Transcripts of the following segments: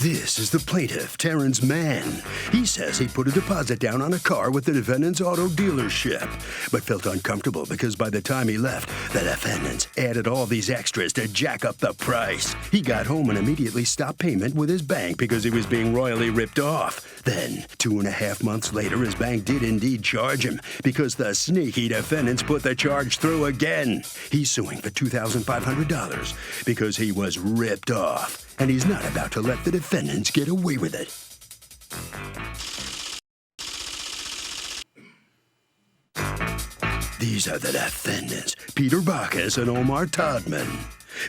This is the plaintiff, Terrence Mann. He says he put a deposit down on a car with the defendant's auto dealership, but felt uncomfortable because by the time he left, the defendants added all these extras to jack up the price. He got home and immediately stopped payment with his bank because he was being royally ripped off. Then, 2.5 months later, his bank did indeed charge him because the sneaky defendants put the charge through again. He's suing for $2,500 because he was ripped off. And he's not about to let the defendants get away with it. These are the defendants, Peter Bacchus and Omar Todman.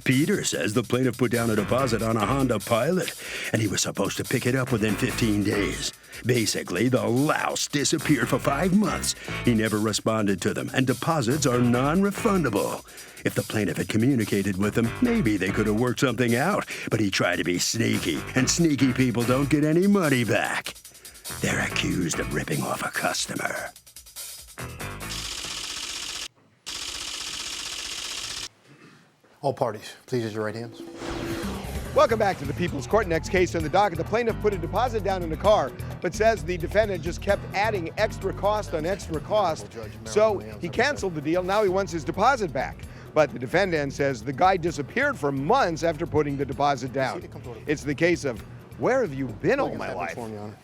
Peter says the plaintiff put down a deposit on a Honda Pilot, and he was supposed to pick it up within 15 days. Basically, the louse disappeared for 5 months. He never responded to them, and deposits are non-refundable. If the plaintiff had communicated with them, maybe they could have worked something out, but he tried to be sneaky, and sneaky people don't get any money back. They're accused of ripping off a customer. All parties, please raise your right hands. Welcome back to the People's Court. Next case on the docket. The plaintiff put a deposit down in the car, but says the defendant just kept adding extra cost on extra cost. So he canceled the deal. Now he wants his deposit back. But the defendant says the guy disappeared for months after putting the deposit down. It's the case of, where have you been all my life?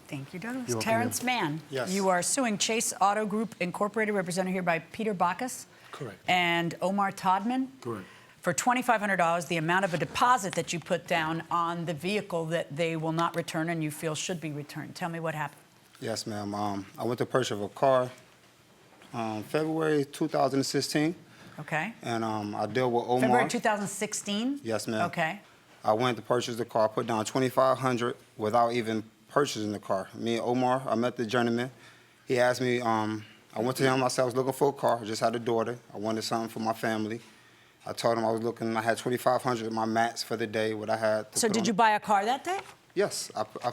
Thank you, Douglas. Terrence Mann. Yes. You are suing Chase Auto Group Incorporated, represented here by Peter Bacchus. Correct. And Omar Todman. Correct. For $2,500, the amount of a deposit that you put down on the vehicle that they will not return and you feel should be returned. Tell me what happened. Yes, ma'am. I went to purchase a car February 2016. Okay. And I dealt with Omar. February 2016? Yes, ma'am. Okay. I went to purchase the car, put down $2,500 without even purchasing the car. Me and Omar, I met the journeyman. He asked me, I went to him, I said I was looking for a car, I just had a daughter. I wanted something for my family. I told him I was looking, I had $2,500 in my max for the day, what I had to So put did on. you buy a car that day? Yes.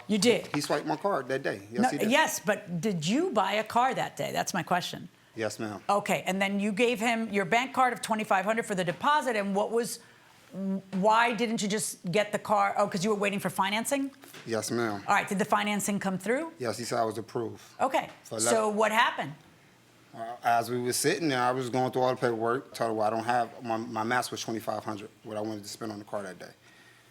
You did? He swiped my card that day. Yes, No, he did. yes, but did you buy a car that day? That's my question. Yes, ma'am. Okay, and then you gave him your bank card of $2,500 for the deposit, and why didn't you just get the car? Oh, because you were waiting for financing? Yes, ma'am. All right, did the financing come through? Yes, he said I was approved. Okay, so what happened? As we were sitting there, I was going through all the paperwork. Told him, well, I don't have, my max was $2,500, what I wanted to spend on the car that day.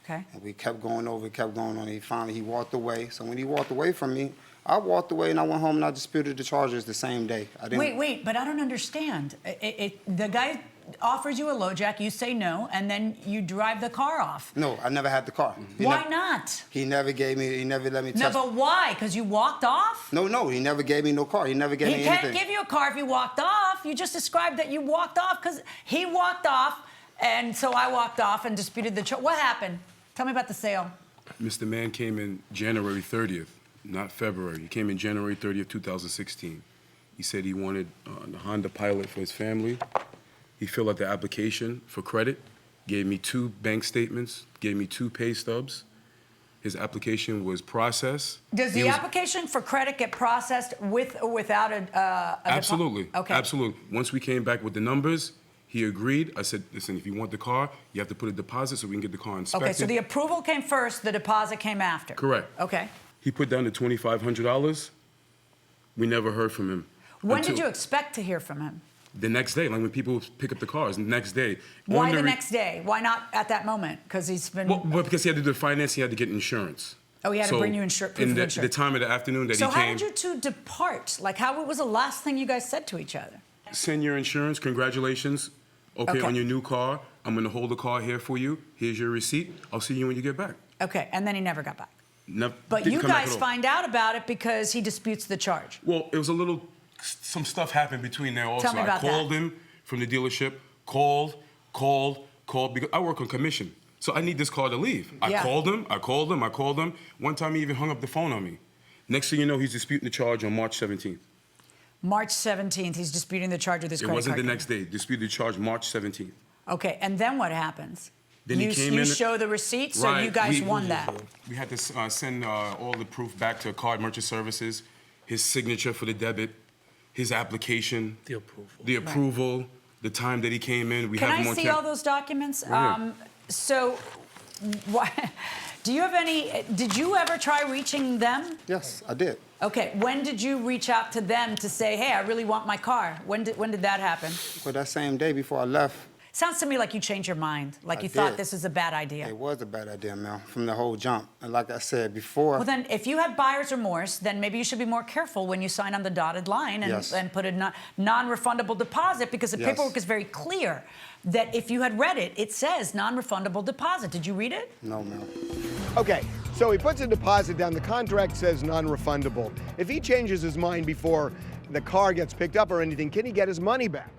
Okay. And we kept going over, kept going on. He walked away. So when he walked away from me, I walked away and I went home and I disputed the charges the same day. I didn't. Wait, but I don't understand. The guy offers you a LoJack, you say no, and then you drive the car off. No, I never had the car. Why not? He never let me No, test. but why? Because you walked off? No, he never gave me no car. He never gave me anything. He can't give you a car if you walked off. You just described that you walked off because he walked off, and so I walked off and disputed the charge. What happened? Tell me about the sale. Mr. Mann came in January 30th, not February. He came in January 30th, 2016. He said he wanted the Honda Pilot for his family. He filled out the application for credit, gave me 2 bank statements, gave me 2 pay stubs. His application was processed. Does the application for credit get processed with or without a Absolutely. Okay. Absolutely. Once we came back with the numbers, he agreed. I said, listen, if you want the car, you have to put a deposit so we can get the car inspected. Okay, so the approval came first, the deposit came after. Correct. Okay. He put down the $2,500. We never heard from him. When did you expect to hear from him? The next day, like when people pick up the cars, the next day. Why the next day? Why not at that moment? Because he's been... Well, because he had to do the finance, he had to get insurance. Oh, he had to bring you proof of insurance. The time of the afternoon that he So came... how did you two depart? Like, what was the last thing you guys said to each other? Send your insurance, congratulations. Okay, on your new car. I'm gonna hold the car here for you. Here's your receipt. I'll see you when you get back. Okay, and then he never got back. But Didn't you come back guys at all. find out about it because he disputes the charge. Well, it was some stuff happened between there also. Tell me about I called that. him from the dealership, called, because I work on commission. So I need this car to leave. Yeah. I called him. One time he even hung up the phone on me. Next thing you know, he's disputing the charge on March 17th. March 17th, he's disputing the charge with his It credit wasn't card the company. next day. Disputed the charge March 17th. Okay, and then what happens? Then he came in. You show the receipt, so you guys won that. We had to send all the proof back to Card Merchant Services, his signature for the debit, his application, the approval, the time that he came in. Can I see all those documents? So, why? Do you have any, did you ever try reaching them? Yes, I did. Okay, when did you reach out to them to say, hey, I really want my car? When did that happen? Well, that same day before I left, Sounds to me like you changed your mind, like you thought this was a bad idea. it was a bad idea, Mel, from the whole jump. And like I said before, Well, then, if you have buyer's remorse, then maybe you should be more careful when you sign on the dotted line and, Yes. and put a non-refundable deposit, because the Yes. paperwork is very clear that if you had read it, it says non-refundable deposit. Did you read it? no, Mel. Okay, so he puts a deposit down. The contract says non-refundable. If he changes his mind before the car gets picked up or anything, can he get his money back?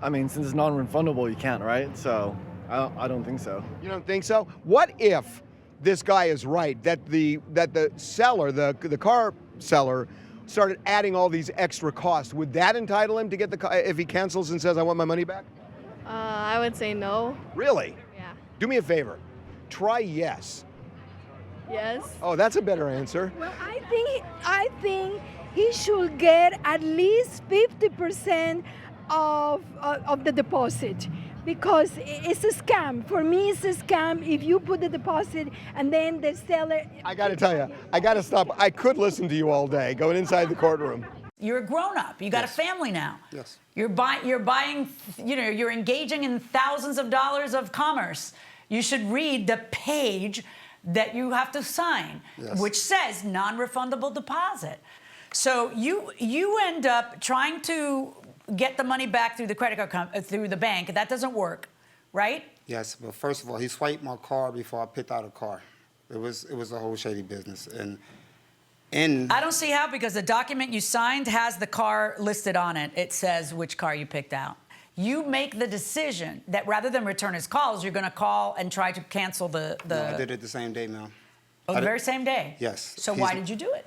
I mean, since it's non-refundable, you can't, right? So I don't think so. You don't think so? What if this guy is right, that the seller, the car seller, started adding all these extra costs? Would that entitle him to get the car if he cancels and says, I want my money back? I would say no. Really? Yeah. Do me a favor. Try yes. Yes. Oh, that's a better answer. Well, I think he should get at least 50% of the deposit, because it's a scam. For me, it's a scam if you put the deposit and then the seller. I got to tell you, I got to stop. I could listen to you all day going inside the courtroom. You're a grown-up. You got Yes. a family now. Yes. You're buying, you're engaging in thousands of dollars of commerce. You should read the page that you have to sign, Yes. which says non-refundable deposit. So you end up trying to get the money back through the credit card through the bank. That doesn't work, right? Yes, but first of all, he swiped my car before I picked out a car. It was a whole shady business. And I don't see how, because the document you signed has the car listed on it. It says which car you picked out. You make the decision that rather than return his calls, you're going to call and try to cancel the. no, I did it the same day, Mel. Oh, the very same day? Yes. So why did you do it?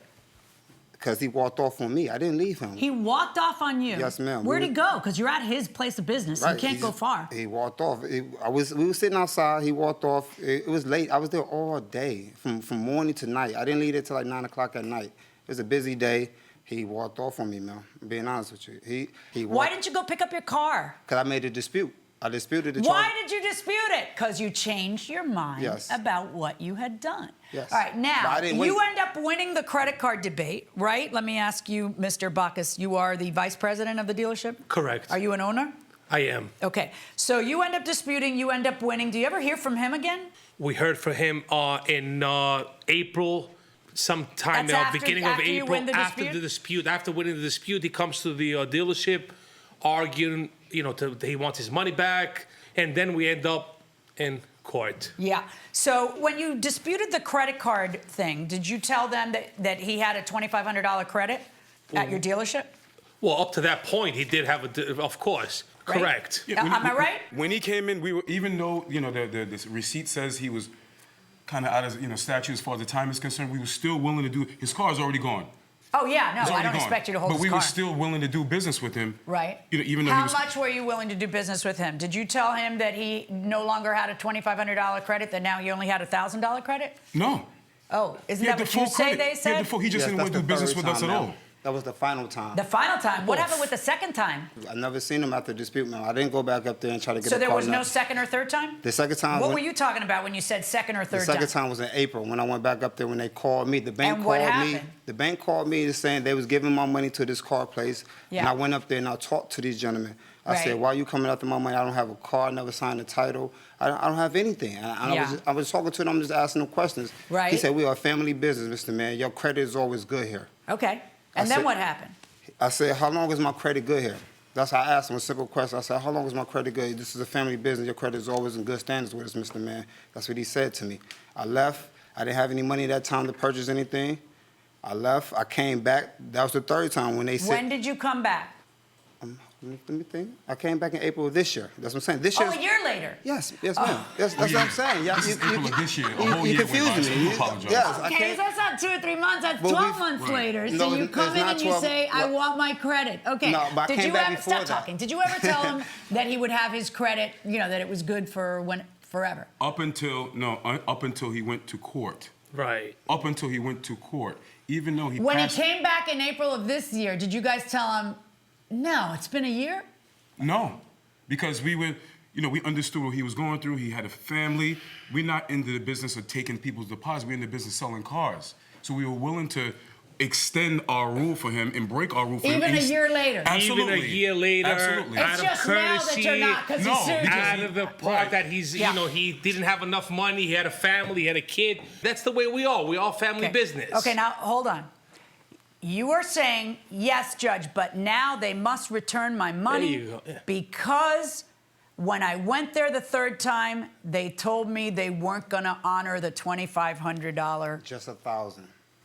Because he walked off on me. I didn't leave him. He walked off on you? Yes, ma'am. Where'd he go? Because you're at his place of business. You can't go far. He walked off. We were sitting outside. He walked off. It was late. I was there all day, from morning to night. I didn't leave there till like 9 o'clock at night. It was a busy day. He walked off on me, Mel. I'm being honest with you. Why didn't you go pick up your car? Because I made a dispute. I disputed the Why charge. did you dispute it? Because you changed your mind Yes. about what you had done. Yes. All right, But now, I didn't you wait. end up winning the credit card debate, right? Let me ask you, Mr. Bacchus, you are the vice president of the dealership? Correct. Are you an owner? I am. Okay, so you end up disputing, you end up winning. Do you ever hear from him again? We heard from him in April, sometime That's after- beginning after of you April. win the After dispute? the dispute, after winning the dispute, he comes to the dealership, arguing, he wants his money back, and then we end up in court. Yeah. So when you disputed the credit card thing, did you tell them that he had a $2,500 credit at your dealership? Well, up to that point, he did have of course. Right? Correct. Am I right? When he came in, we were, even though the receipt says he was kind of out of statute as far as the time is concerned, we were still willing to do. His car is already gone. Oh, yeah, no, It's I already don't gone. expect you to hold But his we car. were still willing to do business with him. Right. Even though How he was. much were you willing to do business with him? Did you tell him that he no longer had a $2,500 credit, that now he only had a $1,000 credit? No. Oh, isn't He had that the what you full say credit. they He had said? the full. He just Yes, didn't that's want to do the business third with us at time, all. Mel. That was the final time. The final time. What happened with the second time? I never seen him after the dispute, Mel. I didn't go back up there and try to get So a there car was no note. second or third time? The second time. What when- were you talking about when you said second or The third time? second time was in April when I went back up there when they called me. The bank And what called me. happened? The bank called me saying they was giving my money to this car place. And Yeah. I went up there and I talked to these gentlemen. I Right. said, why are you coming after my money? I don't have a car. I never signed a title. I don't have anything. And Yeah. I was talking to them, just asking them questions. Right. He said, we are a family business, Mr. Man. Your credit is always good here. Okay. And I then said- what happened? I said, how long is my credit good here? That's how I asked him a simple question. I said, how long is my credit good? This is a family business. Your credit is always in good standards with us, Mr. Man. That's what he said to me. I left. I didn't have any money at that time to purchase anything. I left. I came back. That was the third time when they said. When did you come back? Let me think. I came back in April of this year. That's what I'm saying. This Oh, year. a year later. Yes, yes, ma'am. Yes, that's what I'm saying. Yeah, This is April of this year. A whole you year went by, confusing so me. you apologize. Yes, I Okay, can't. so that's not 2 or 3 months. That's But 12 we've- months Right. later. No, So you it's come in not and you 12 say, I what- want my credit. Okay. No, but I Did came you back ever before stop that. talking? Did you ever tell him that he would have his credit, that it was good for forever? Up until he went to court. Right. Up until he went to court, even though he When he passed. came back in April of this year, did you guys tell him, no, it's been a year? No, because we were, we understood what he was going through. He had a family. We're not into the business of taking people's deposits. We're in the business of selling cars. So we were willing to extend our rule for him and break our rule for him. Even a year later. Absolutely. Even a year later. Absolutely. Out It's of just now that courtesy, you're not, because No, he sued you. out of the part that he's, he didn't have enough money, he had a family, he had a kid. That's the way we are. We all family business. Okay, now hold on. You are saying, yes, Judge, but now they must return my money There you go, yeah. because when I went there the third time, they told me they weren't going to honor the $2,500. Just $1,000.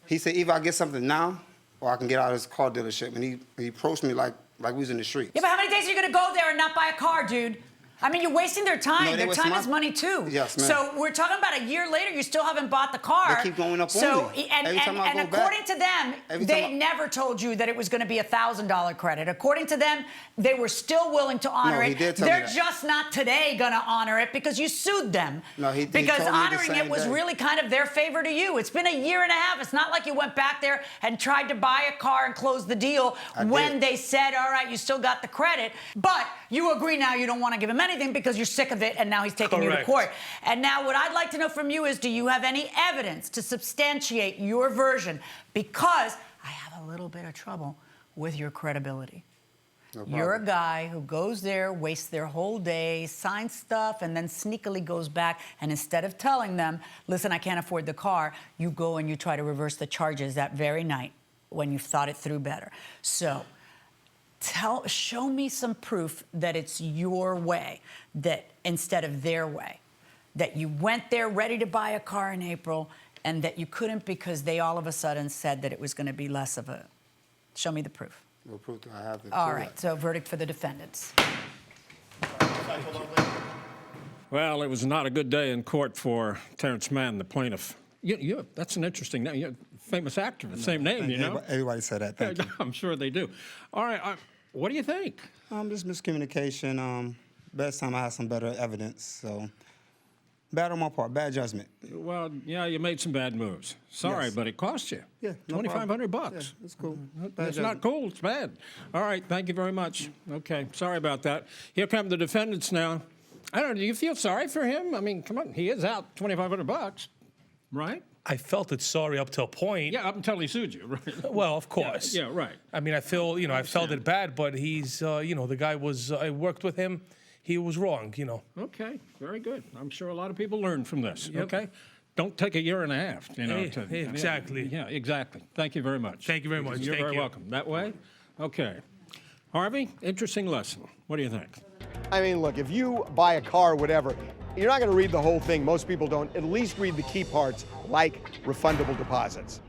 He said, either I get something now, or I can get out of this car dealership. And he approached me like we was in the streets. Yeah, but how many days are you going to go there and not buy a car, dude? I mean, you're wasting their time. No, their time is money, too. Yes, ma'am. So we're talking about a year later, you still haven't bought the car. They keep going up so, on me. And, Every time I and go according back- to them, every they time I- never told you that it was going to be a $1,000 credit. According to them, they were still willing to honor No, it. he did tell me They're that. just not today going to honor it because you sued them. No, he Because told me the honoring it same was day. really kind of their favor to you. It's been a year and a half. It's not like you went back there and tried to buy a car and close the deal when they said, all right, you still got the credit. But you agree now you don't want to give him anything because you're sick of it and now he's taking you to Correct. court. And now what I'd like to know from you is, do you have any evidence to substantiate your version? Because I have a little bit of trouble with your credibility. No You're a problem. guy who goes there, wastes their whole day, signs stuff, and then sneakily goes back. And instead of telling them, listen, I can't afford the car, you go and you try to reverse the charges that very night when you've thought it through better. So show me some proof that it's your way, that instead of their way, that you went there ready to buy a car in April and that you couldn't because they all of a sudden said that it was going to be less of a. Show me the proof. No proof that I have to All prove right, it. so verdict for the defendants. Well, it was not a good day in court for Terrence Mann, the plaintiff. That's an interesting name. You're a famous actor, the same name, you know? Everybody said that. Thank you. I'm sure they do. All right, what do you think? Just miscommunication. Best time I had some better evidence. So bad on my part, bad judgment. Well, yeah, you made some bad moves. Sorry, Yes. but it cost you. Yeah, no $2,500 problem. bucks. Yeah, it's cool. It's not cool. It's bad. All right, thank you very much. Okay, sorry about that. Here come the defendants now. I don't know. Do you feel sorry for him? I mean, come on, he is out $2,500 bucks, right? I felt it sorry up to a point. Yeah, up until he sued you, right? Well, of course. Yeah, right. I mean, I felt it bad, but he's, the guy was, I worked with him. He was wrong, Okay, very good. I'm sure a lot of people learned from this. Yep. Okay, don't take a year and a half. Exactly. Yeah, exactly. Thank you very much. Thank you very much. You're Thank very you. welcome. That way. Okay, Harvey. Interesting lesson. What do you think? I mean, look, if you buy a car or whatever, you're not going to read the whole thing. Most people don't. At least read the key parts, like refundable deposits.